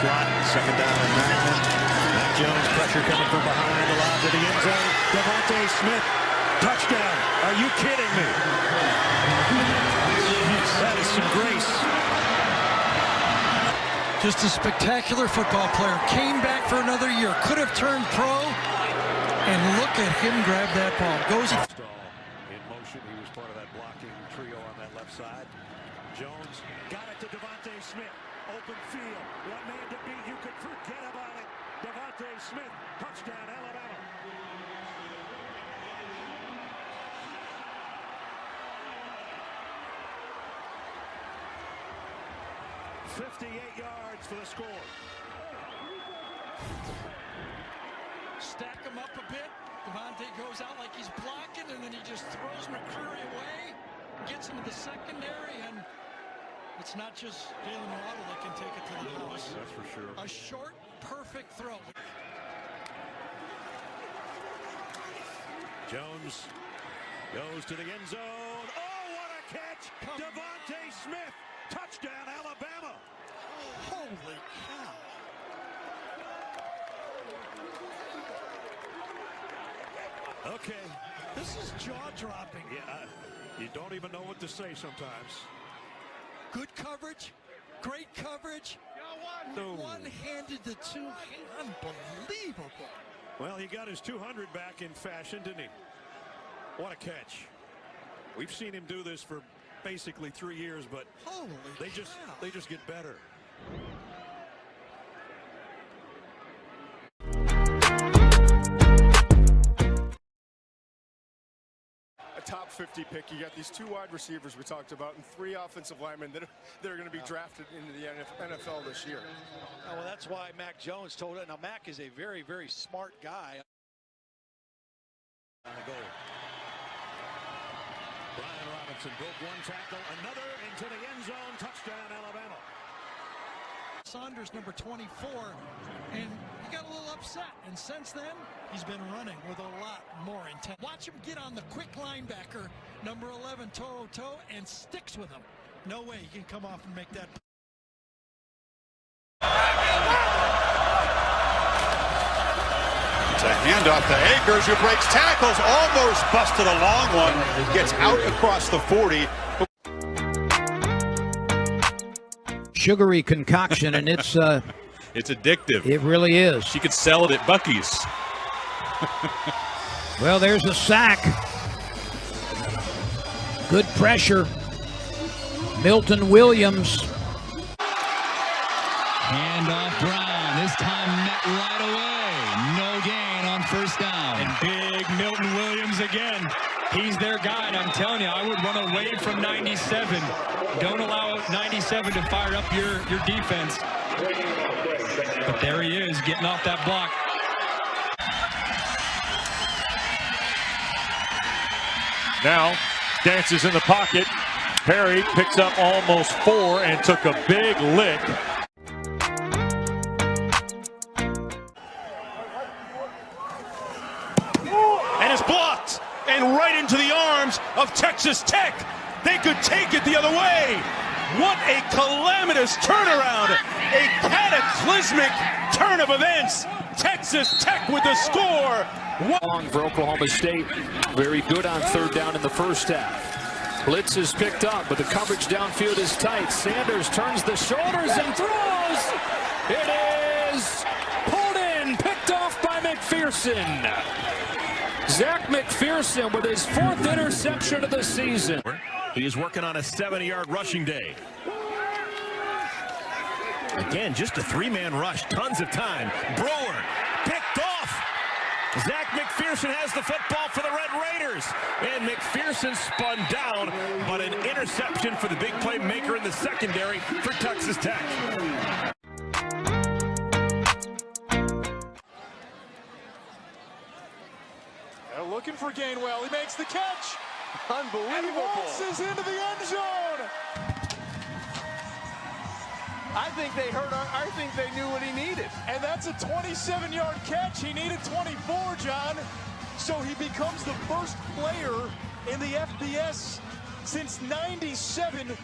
slot. Second down and 9. Mac Jones, pressure coming from behind. The lob to the end zone. Devonta Smith, touchdown. Are you kidding me? That is some grace. Just a spectacular football player. Came back for another year. Could have turned pro. And look at him grab that ball. Goes in motion. He was part of that blocking trio on that left side. Jones got it to Devonta Smith. Open field. One man to beat. You could forget about it. Devonta Smith. Touchdown, Alabama. .58 yards for the score. Stack him up a bit. Devonta goes out like he's blocking, and then he just throws McCreary away. Gets into the secondary, and it's not just Jalen Waddle that can take it to the house. That's for sure. A short, perfect throw. Jones goes to the end zone. Oh, what a catch! Devonta Smith, touchdown, Alabama. Holy cow. Okay. This is jaw-dropping. Yeah, you don't even know what to say sometimes. Good coverage, great coverage. One-handed to two-hand, unbelievable. Well, he got his 200 back in fashion, didn't he? What a catch. We've seen him do this for basically 3 years, but they just get better. A top 50 pick. You got these 2 wide receivers we talked about and 3 offensive linemen that are going to be drafted into the NFL this year. Oh, well, that's why Mac Jones told it. Now, Mac is a very, very smart guy. On the goal. Brian Robinson broke one tackle, another into the end zone. Touchdown, Alabama. Saunders, number 24, and he got a little upset. And since then, he's been running with a lot more intent. Watch him get on the quick linebacker, number 11, toe-to-toe, and sticks with him. No way he can come off and make that. It's a handoff to Akers, who breaks tackles, almost busted a long one, gets out across the 40. Sugary concoction, and it's addictive. It really is. She could sell it at Buc-ee's. Well, there's a sack. Good pressure. Milton Williams. Handoff Brown. This time met right away. No gain on first down. And big Milton Williams again. He's their guy, and I'm telling you, I would run away from 97. Don't allow 97 to fire up your defense. But there he is, getting off that block. Now, dances in the pocket. Perry picks up almost 4 and took a big lick. And it's blocked. And right into the arms of Texas Tech. They could take it the other way. What a calamitous turnaround. A cataclysmic turn of events. Texas Tech with the score. Long for Oklahoma State. Very good on third down in the first half. Blitz is picked up, but the coverage downfield is tight. Sanders turns the shoulders and throws. It is pulled in, picked off by McPherson. Zach McPherson with his 4th interception of the season. He is working on a 70-yard rushing day. Again, just a 3-man rush, tons of time. Brewer picked off. Zach McPherson has the football for the Red Raiders. And McPherson spun down, but an interception for the big playmaker in the secondary for Texas Tech. Looking for Gainwell. He makes the catch. Unbelievable. And waltzes into the end zone. I think they knew what he needed. And that's a 27-yard catch. He needed 24, John. So he becomes the first player in the FBS since '97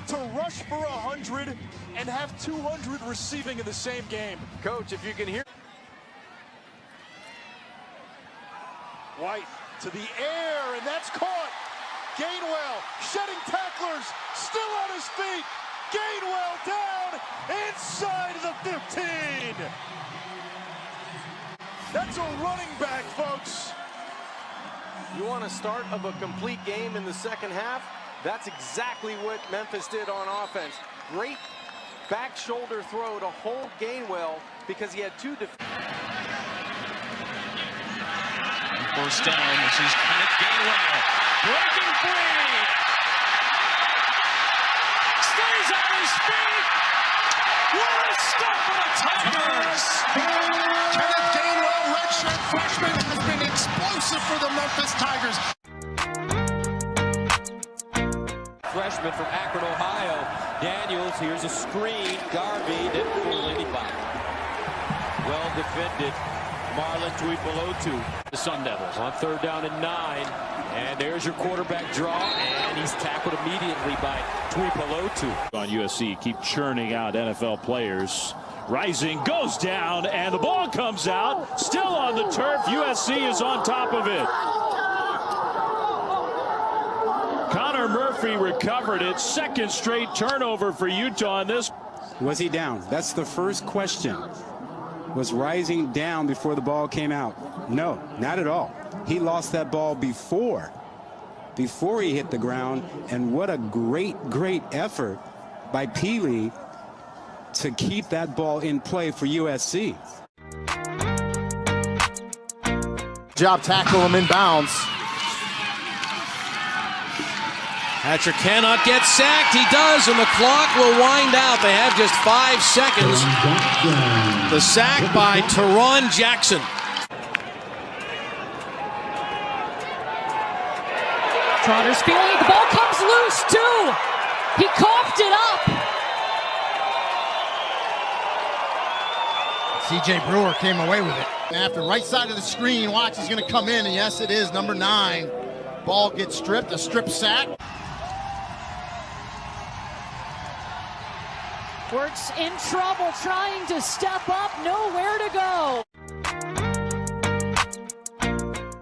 to rush for 100 and have 200 receiving in the same game. Coach, if you can hear. White to the air, and that's caught. Gainwell shedding tacklers, still on his feet. Gainwell down inside the 15. That's a running back, folks. You want a start of a complete game in the second half? That's exactly what Memphis did on offense. Great back shoulder throw to hold Gainwell because he had two defenders. First down, this is Gainwell. Breaking free. Stays on his feet. What a stop for the Tigers. Kenneth Gainwell, redshirt freshman, has been explosive for the Memphis Tigers. Freshman from Akron, Ohio. Daniels, here's a screen. Garvey didn't fool anybody. Well defended. Marlon Tuipulotu, the Sun Devils, on 3rd down and 9. And there's your quarterback draw, and he's tackled immediately by Tuipulotu. On USC, keep churning out NFL players. Rising, goes down, and the ball comes out. Still on the turf. USC is on top of it. Connor Murphy recovered it. Second straight turnover for Utah in this. Was he down? That's the first question. Was Rising down before the ball came out? No, not at all. He lost that ball before he hit the ground, and what a great effort by Peely to keep that ball in play for USC. Job, tackle him in bounds. Hatcher cannot get sacked. He does, and the clock will wind out. They have just 5 seconds. The sack by Tyrique Jackson. Trotter's feeling it. The ball comes loose, too. He coughed it up. C.J. Brewer came away with it. After right side of the screen, watch, he's going to come in, and yes, it is number 9. Ball gets stripped, a strip sack. Wertz in trouble, trying to step up, nowhere to go.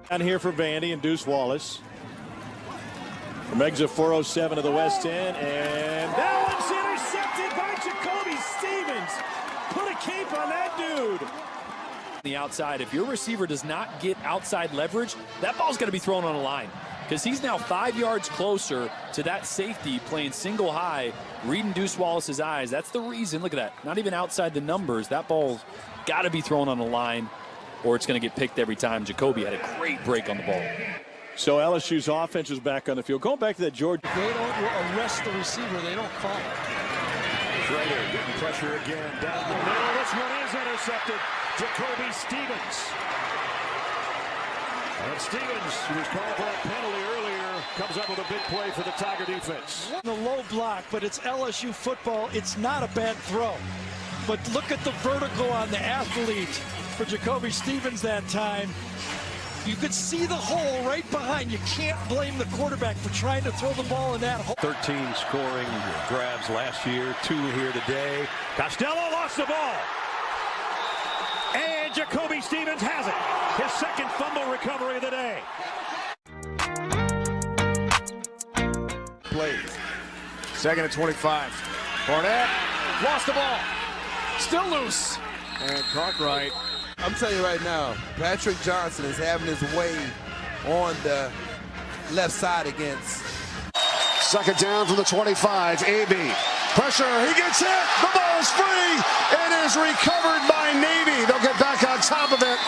Down here for Vandy and Deuce Wallace. From exit 407 of the West End, and that one's intercepted by Jacoby Stevens. Put a cape on that dude. The outside, if your receiver does not get outside leverage, that ball's going to be thrown on a line. Because he's now 5 yards closer to that safety playing single high, reading Deuce Wallace's eyes. That's the reason. Look at that. Not even outside the numbers. That ball's got to be thrown on a line, or it's going to get picked every time. Jacoby had a great break on the ball. So LSU's offense is back on the field. Going back to that Georgia. They don't arrest the receiver. They don't call it. Schrader getting pressure again down the middle. This one is intercepted. Jacoby Stevens. And Stevens, who was called for that penalty earlier, comes up with a big play for the Tiger defense. The low block, but it's LSU football. It's not a bad throw. But look at the vertical on the athlete for Jacoby Stevens that time. You could see the hole right behind. You can't blame the quarterback for trying to throw the ball in that hole. 13 scoring grabs last year, 2 here today. Costello lost the ball. And Jacoby Stevens has it. His second fumble recovery of the day. Plays. 2nd and 25. Barnett lost the ball. Still loose. And Cartwright. I'm telling you right now, Patrick Johnson is having his way on the left side against. 2nd down from the 25. AB. Pressure. He gets hit. The ball is free. It is recovered by Navy. They'll get back on top of it.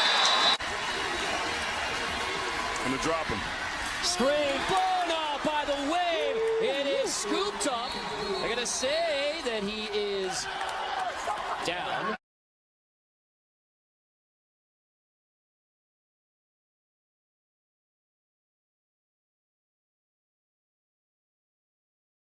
Going to drop him. Screen blown off by the wave. It is scooped up. They're going to say that he is down.